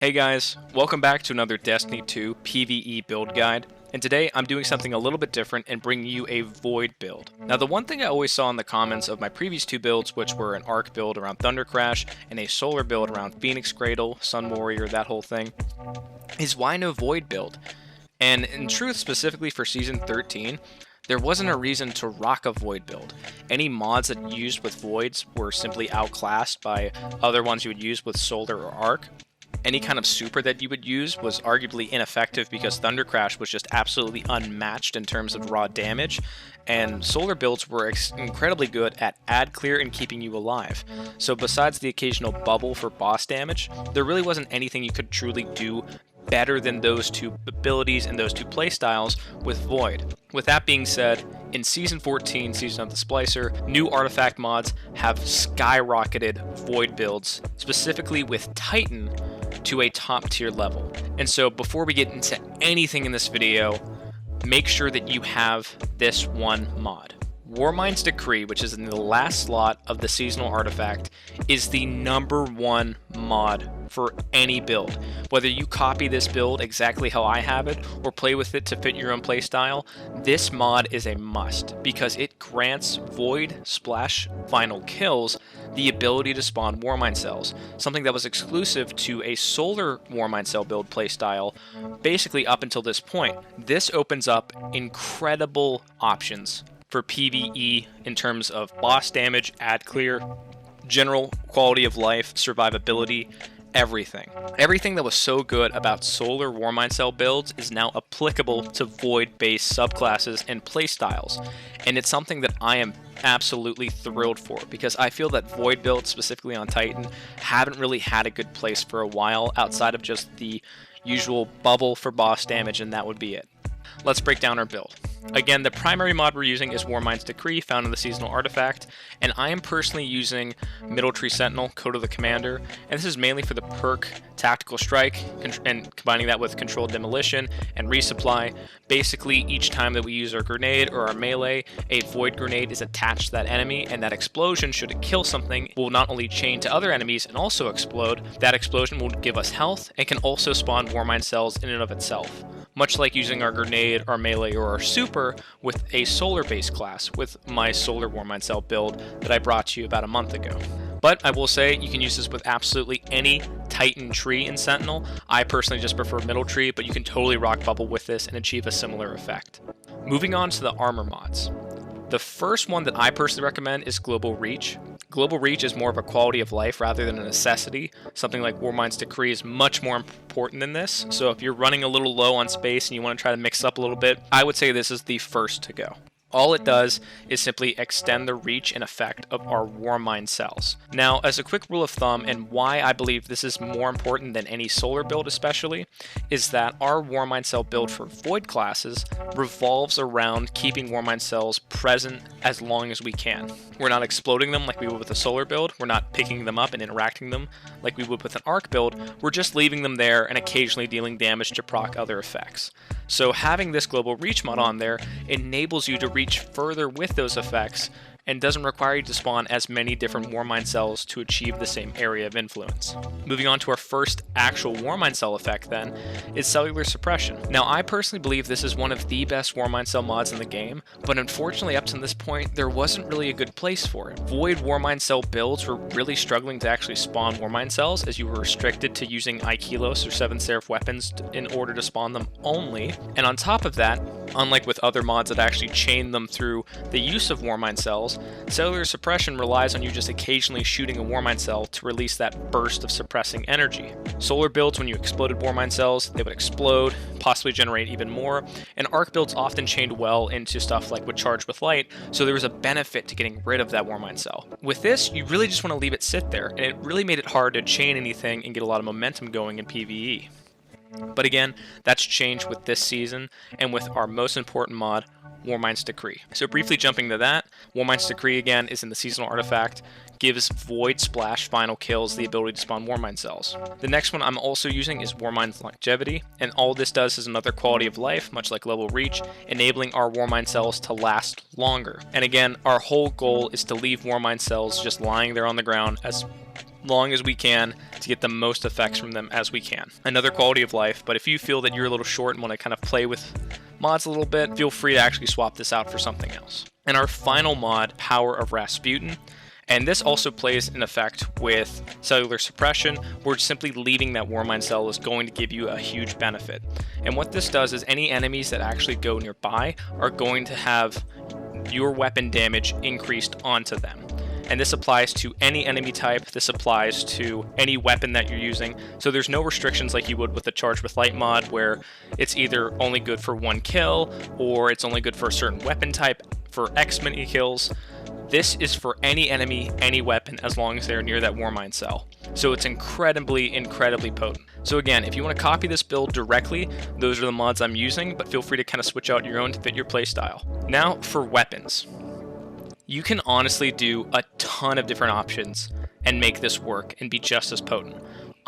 Hey guys, welcome back to another Destiny 2 PvE build guide, and today I'm doing something a little bit different and bringing you a Void build. Now the one thing I always saw in the comments of my previous two builds, which were an Arc build around Thunder Crash and a Solar build around Phoenix Cradle, Sun Warrior, that whole thing, is why no Void build? And in truth, specifically for Season 13, there wasn't a reason to rock a Void build. Any mods that you used with Voids were simply outclassed by other ones you would use with Solar or Arc. Any kind of super that you would use was arguably ineffective because Thunder Crash was just absolutely unmatched in terms of raw damage, and Solar builds were incredibly good at ad clear and keeping you alive. So besides the occasional bubble for boss damage, there really wasn't anything you could truly do better than those two abilities and those two playstyles with Void. With that being said, in Season 14, Season of the Splicer, new artifact mods have skyrocketed Void builds, specifically with Titan, to a top tier level. And so before we get into anything in this video, make sure that you have this one mod. Warmind's Decree, which is in the last slot of the seasonal artifact, is the #1 mod for any build. Whether you copy this build exactly how I have it or play with it to fit your own playstyle, this mod is a must because it grants Void Splash Final Kills the ability to spawn Warmind cells, something that was exclusive to a Solar Warmind cell build playstyle basically up until this point. This opens up incredible options for PvE in terms of boss damage, ad clear, general quality of life, survivability, everything. Everything that was so good about Solar Warmind cell builds is now applicable to Void-based subclasses and playstyles, and it's something that I am absolutely thrilled for because I feel that Void builds, specifically on Titan, haven't really had a good place for a while outside of just the usual bubble for boss damage, and that would be it. Let's break down our build. Again, the primary mod we're using is Warmind's Decree, found in the seasonal artifact, and I am personally using Middle Tree Sentinel, Code of the Commander, and this is mainly for the perk Tactical Strike, and combining that with Controlled Demolition and Resupply. Basically, each time that we use our grenade or our melee, a Void grenade is attached to that enemy, and that explosion, should it kill something, will not only chain to other enemies and also explode, that explosion will give us health, and can also spawn Warmind cells in and of itself. Much like using our grenade, our melee, or our super with a solar-based class with my Solar Warmind cell build that I brought to you about a month ago. But I will say you can use this with absolutely any Titan tree in Sentinel. I personally just prefer Middle Tree, but you can totally rock Bubble with this and achieve a similar effect. Moving on to the armor mods. The first one that I personally recommend is Global Reach. Global Reach is more of a quality of life rather than a necessity. Something like Warmind's Decree is much more important than this, so if you're running a little low on space and you want to try to mix up a little bit, I would say this is the first to go. All it does is simply extend the reach and effect of our Warmind cells. Now, as a quick rule of thumb, and why I believe this is more important than any Solar build especially, is that our Warmind cell build for Void classes revolves around keeping Warmind cells present as long as we can. We're not exploding them like we would with a Solar build, we're not picking them up and interacting them like we would with an Arc build, we're just leaving them there and occasionally dealing damage to proc other effects. So having this Global Reach mod on there enables you to reach further with those effects and doesn't require you to spawn as many different Warmind cells to achieve the same area of influence. Moving on to our first actual Warmind cell effect then, is Cellular Suppression. Now I personally believe this is one of the best Warmind cell mods in the game, but unfortunately up to this point there wasn't really a good place for it. Void Warmind cell builds were really struggling to actually spawn Warmind cells, as you were restricted to using Ikilos or 7 Seraph weapons in order to spawn them only, and on top of that, unlike with other mods that actually chain them through the use of Warmind cells, Cellular Suppression relies on you just occasionally shooting a Warmind cell to release that burst of suppressing energy. Solar builds, when you exploded Warmind cells, they would explode, possibly generate even more, and Arc builds often chained well into stuff like would charge with light, so there was a benefit to getting rid of that Warmind cell. With this, you really just want to leave it sit there, and it really made it hard to chain anything and get a lot of momentum going in PvE. But again, that's changed with this season, and with our most important mod, Warmind's Decree. So briefly jumping to that, Warmind's Decree again is in the seasonal artifact, gives Void Splash Final Kills the ability to spawn Warmind cells. The next one I'm also using is Warmind's Longevity, and all this does is another quality of life, much like Global Reach, enabling our Warmind cells to last longer. And again, our whole goal is to leave Warmind cells just lying there on the ground as long as we can to get the most effects from them as we can. Another quality of life, but if you feel that you're a little short and want to kind of play with mods a little bit, feel free to actually swap this out for something else. And our final mod, Power of Rasputin, and this also plays in effect with cellular suppression, where simply leaving that Warmind cell is going to give you a huge benefit. And what this does is any enemies that actually go nearby are going to have your weapon damage increased onto them. And this applies to any enemy type, this applies to any weapon that you're using, so there's no restrictions like you would with the Charge with Light mod, where it's either only good for 1 kill, or it's only good for a certain weapon type for X many kills. This is for any enemy, any weapon, as long as they're near that Warmind cell. So it's incredibly potent. So again, if you want to copy this build directly, those are the mods I'm using, but feel free to kind of switch out your own to fit your playstyle. Now for weapons. You can honestly do a ton of different options and make this work and be just as potent.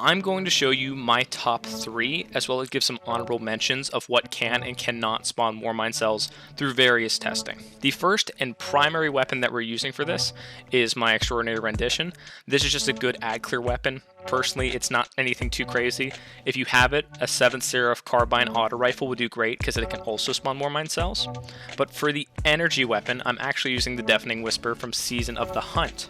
I'm going to show you my top 3, as well as give some honorable mentions of what can and cannot spawn Warmind cells through various testing. The first and primary weapon that we're using for this is my Extraordinary Rendition. This is just a good ad clear weapon. Personally, it's not anything too crazy. If you have it, a 7th Seraph Carbine auto rifle would do great because it can also spawn Warmind cells. But for the energy weapon, I'm actually using the Deafening Whisper from Season of the Hunt.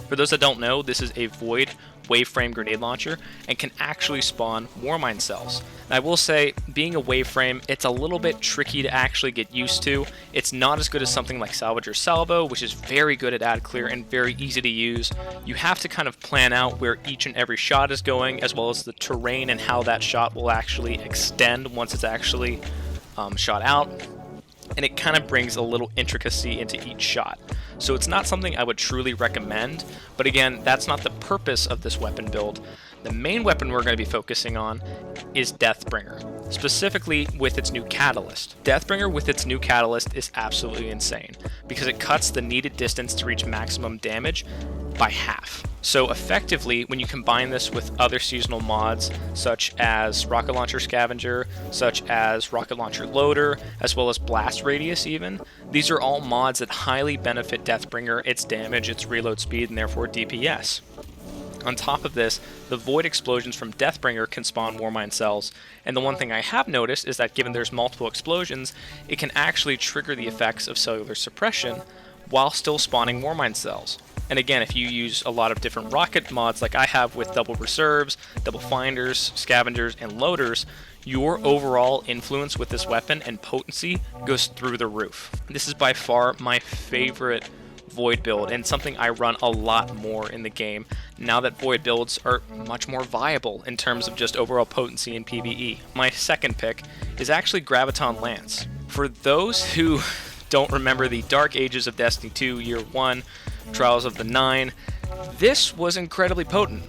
For those that don't know, this is a void waveframe grenade launcher and can actually spawn Warmind cells. And I will say, being a waveframe, it's a little bit tricky to actually get used to. It's not as good as something like Salvage or Salvo, which is very good at ad clear and very easy to use. You have to kind of plan out where each and every shot is going, as well as the terrain and how that shot will actually extend once it's actually shot out. And it kind of brings a little intricacy into each shot. So it's not something I would truly recommend, but again, that's not the purpose of this weapon build. The main weapon we're going to be focusing on is Deathbringer, specifically with its new catalyst. Deathbringer with its new catalyst is absolutely insane, because it cuts the needed distance to reach maximum damage by half. So effectively, when you combine this with other seasonal mods, such as Rocket Launcher Scavenger, such as Rocket Launcher Loader, as well as Blast Radius even, these are all mods that highly benefit Deathbringer, its damage, its reload speed, and therefore DPS. On top of this, the Void Explosions from Deathbringer can spawn Warmind cells, and the one thing I have noticed is that given there's multiple explosions, it can actually trigger the effects of cellular suppression while still spawning Warmind cells. And again, if you use a lot of different rocket mods like I have with double reserves, double finders, scavengers, and loaders, your overall influence with this weapon and potency goes through the roof. This is by far my favorite Void build, and something I run a lot more in the game now that Void builds are much more viable in terms of just overall potency in PvE. My second pick is actually Graviton Lance. For those who don't remember the dark ages of Destiny 2 Year 1, Trials of the Nine, this was incredibly potent,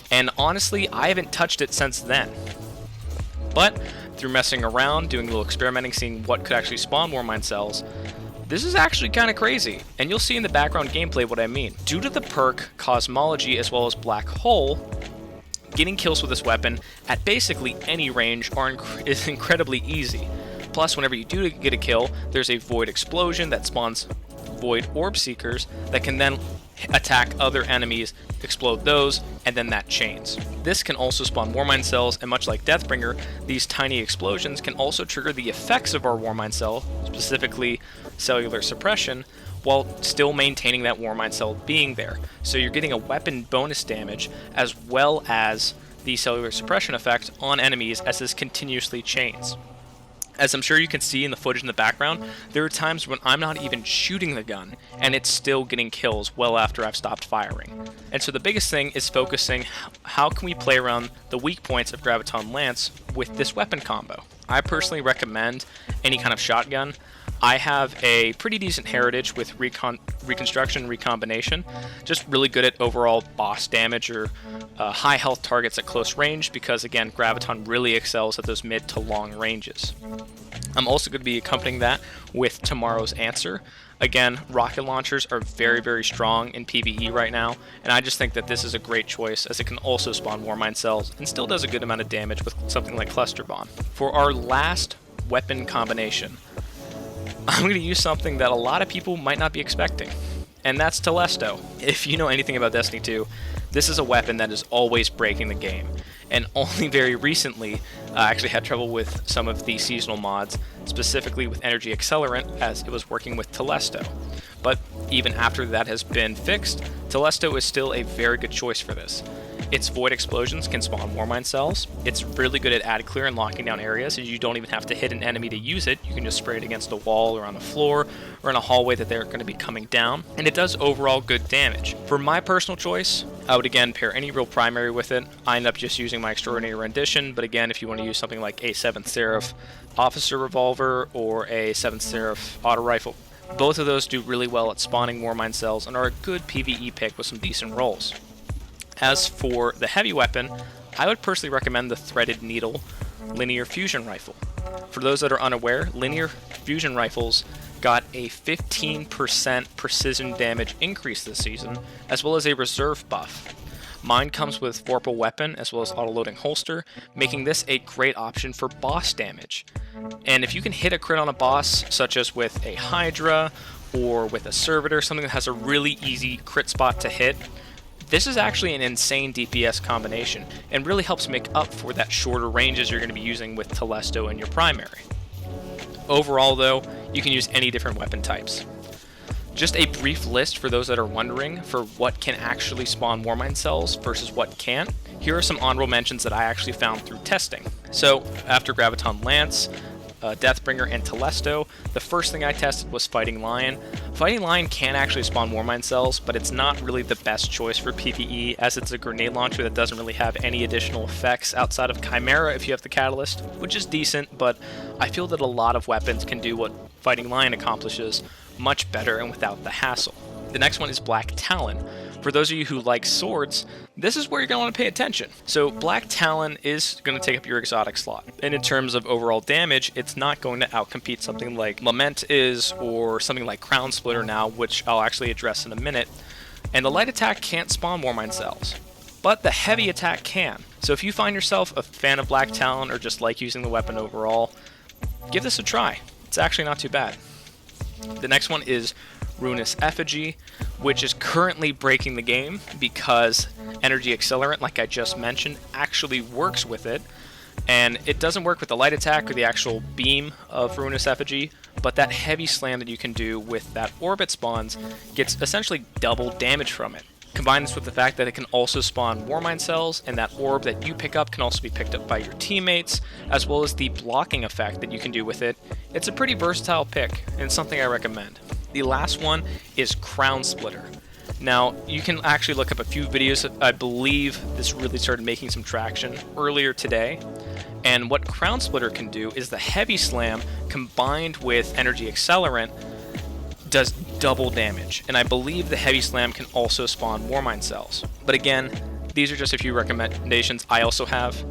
and honestly, I haven't touched it since then. But through messing around, doing a little experimenting, seeing what could actually spawn Warmind cells, this is actually kind of crazy, and you'll see in the background gameplay what I mean. Due to the perk Cosmology as well as Black Hole, getting kills with this weapon at basically any range is incredibly easy. Plus, whenever you do get a kill, there's a Void Explosion that spawns Void Orb Seekers that can then attack other enemies, explode those, and then that chains. This can also spawn Warmind cells, and much like Deathbringer, these tiny explosions can also trigger the effects of our Warmind cell, specifically cellular suppression, while still maintaining that Warmind cell being there. So you're getting a weapon bonus damage as well as the cellular suppression effect on enemies as this continuously chains. As I'm sure you can see in the footage in the background, there are times when I'm not even shooting the gun, and it's still getting kills well after I've stopped firing. And so the biggest thing is focusing how can we play around the weak points of Graviton Lance with this weapon combo. I personally recommend any kind of shotgun. I have a pretty decent heritage with reconstruction, recombination, just really good at overall boss damage or high health targets at close range, because again, Graviton really excels at those mid to long ranges. I'm also going to be accompanying that with Tomorrow's Answer. Again, rocket launchers are very strong in PvE right now, and I just think that this is a great choice as it can also spawn Warmind cells and still does a good amount of damage with something like Cluster Bomb. For our last weapon combination, I'm going to use something that a lot of people might not be expecting, and that's Telesto. If you know anything about Destiny 2, This is a weapon that is always breaking the game, and only very recently I actually had trouble with some of the seasonal mods, specifically with Energy Accelerant, as it was working with Telesto. But even after that has been fixed, Telesto is still a very good choice for this. Its Void Explosions can spawn Warmind cells. It's really good at ad clear and locking down areas, and you don't even have to hit an enemy to use it. You can just spray it against a wall or on the floor or in a hallway that they're going to be coming down, and it does overall good damage. For my personal choice, I would again pair any real primary with it. I end up just using my Extraordinary Rendition, but again, if you want to use something like a 7th Seraph Officer Revolver or a 7th Seraph Auto Rifle, both of those do really well at spawning Warmind cells and are a good PvE pick with some decent rolls. As for the heavy weapon, I would personally recommend the Threaded Needle Linear Fusion Rifle. For those that are unaware, Linear Fusion Rifles got a 15% precision damage increase this season, as well as a reserve buff. Mine comes with Vorpal Weapon as well as auto-loading holster, making this a great option for boss damage. And if you can hit a crit on a boss, such as with a Hydra or with a Servitor, something that has a really easy crit spot to hit, this is actually an insane DPS combination and really helps make up for that shorter ranges you're going to be using with Telesto in your primary. Overall though, you can use any different weapon types. Just a brief list for those that are wondering for what can actually spawn Warmind cells versus what can't. Here are some honorable mentions that I actually found through testing. So after Graviton Lance, Deathbringer, and Telesto, the first thing I tested was Fighting Lion. Fighting Lion can actually spawn Warmind cells, but it's not really the best choice for PvE, as it's a grenade launcher that doesn't really have any additional effects outside of Chimera if you have the Catalyst, which is decent, but I feel that a lot of weapons can do what Fighting Lion accomplishes much better and without the hassle. The next one is Black Talon. For those of you who like swords, this is where you're going to want to pay attention. So Black Talon is going to take up your exotic slot. And in terms of overall damage, it's not going to outcompete something like Lament is, or something like Crown Splitter now, which I'll actually address in a minute. And the light attack can't spawn Warmind cells, but the heavy attack can. So if you find yourself a fan of Black Talon or just like using the weapon overall, give this a try. It's actually not too bad. The next one is Ruinous Effigy, which is currently breaking the game because Energy Accelerant, like I just mentioned, actually works with it. And it doesn't work with the light attack or the actual beam of Ruinous Effigy, but that heavy slam that you can do with that orbit spawns gets essentially double damage from it. Combine this with the fact that it can also spawn Warmind cells, and that orb that you pick up can also be picked up by your teammates, as well as the blocking effect that you can do with it. It's a pretty versatile pick, and something I recommend. The last one is Crown Splitter. Now, you can actually look up a few videos. I believe this really started making some traction earlier today. And what Crown Splitter can do is the heavy slam combined with Energy Accelerant does double damage. And I believe the heavy slam can also spawn Warmind cells. But again, these are just a few recommendations I also have.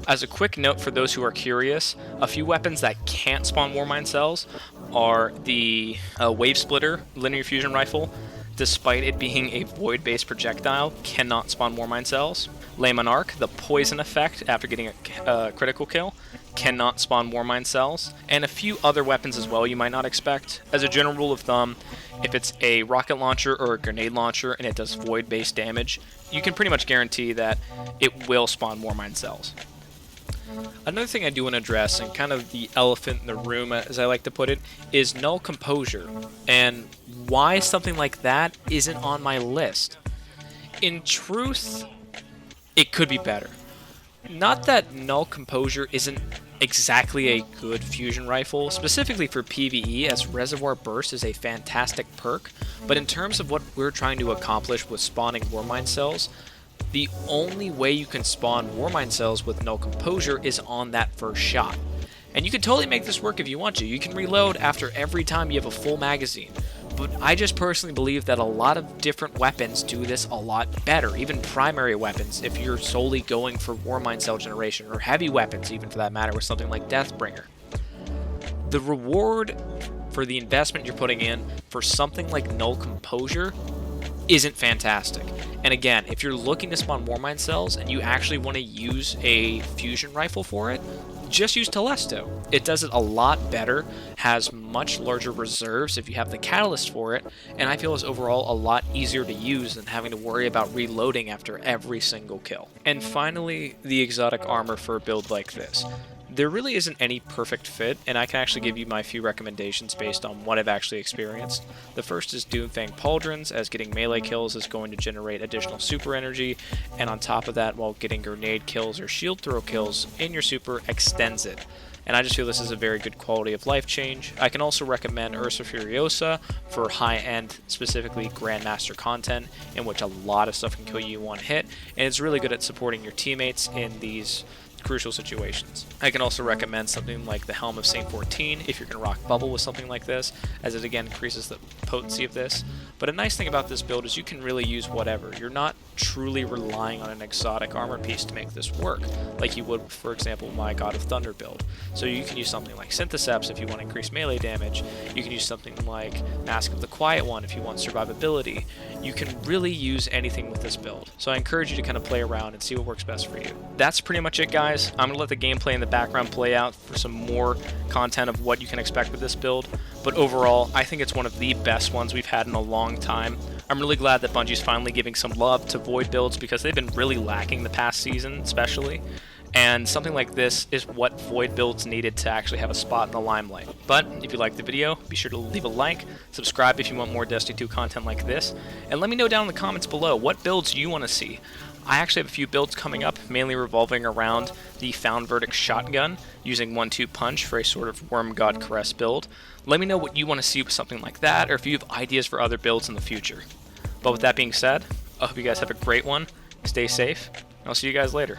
As a quick note for those who are curious, a few weapons that can't spawn Warmind cells are the Wave Splitter Linear Fusion Rifle. Despite it being a void-based projectile, cannot spawn Warmind cells. Le Monarch, the poison effect after getting a critical kill, cannot spawn Warmind cells. And a few other weapons as well you might not expect. As a general rule of thumb, if it's a rocket launcher or a grenade launcher and it does void-based damage, you can pretty much guarantee that it will spawn Warmind cells. Another thing I do want to address, and kind of the elephant in the room as I like to put it, is Null Composure, and why something like that isn't on my list. In truth, it could be better. Not that Null Composure isn't exactly a good fusion rifle, specifically for PvE, as Reservoir Burst is a fantastic perk, but in terms of what we're trying to accomplish with spawning Warmind cells, the only way you can spawn Warmind cells with Null Composure is on that first shot. And you can totally make this work if you want to. You can reload after every time you have a full magazine. But I just personally believe that a lot of different weapons do this a lot better, even primary weapons, if you're solely going for Warmind cell generation, or heavy weapons even for that matter, with something like Deathbringer. The reward for the investment you're putting in for something like Null Composure isn't fantastic. And again, if you're looking to spawn Warmind cells and you actually want to use a fusion rifle for it, just use Telesto. It does it a lot better, has much larger reserves if you have the catalyst for it, and I feel is overall a lot easier to use than having to worry about reloading after every single kill. And finally, the exotic armor for a build like this. There really isn't any perfect fit, and I can actually give you my few recommendations based on what I've actually experienced. The first is Doomfang Pauldrons, as getting melee kills is going to generate additional super energy, and on top of that, while getting grenade kills or shield throw kills in your super extends it. And I just feel this is a very good quality of life change. I can also recommend Ursa Furiosa for high-end, specifically Grandmaster content, in which a lot of stuff can kill you in one hit, and it's really good at supporting your teammates in these crucial situations. I can also recommend something like the Helm of Saint 14 if you're going to rock Bubble with something like this, as it again increases the potency of this. But a nice thing about this build is you can really use whatever. You're not truly relying on an exotic armor piece to make this work, like you would, for example, my God of Thunder build. So you can use something like Syntheseps if you want to increase melee damage. You can use something like Mask of the Quiet One if you want survivability. You can really use anything with this build. So I encourage you to kind of play around and see what works best for you. That's pretty much it, guys. I'm going to let the gameplay in the background play out for some more content of what you can expect with this build. But overall, I think it's one of the best ones we've had in a long time. I'm really glad that Bungie's finally giving some love to Void builds because they've been really lacking the past season, especially. And something like this is what Void builds needed to actually have a spot in the limelight. But if you liked the video, be sure to leave a like, subscribe if you want more Destiny 2 content like this, and let me know down in the comments below what builds you want to see. I actually have a few builds coming up, mainly revolving around the Found Verdict shotgun, using 1-2 punch for a sort of Worm God Caress build. Let me know what you want to see with something like that, or if you have ideas for other builds in the future. But with that being said, I hope you guys have a great one, stay safe, and I'll see you guys later.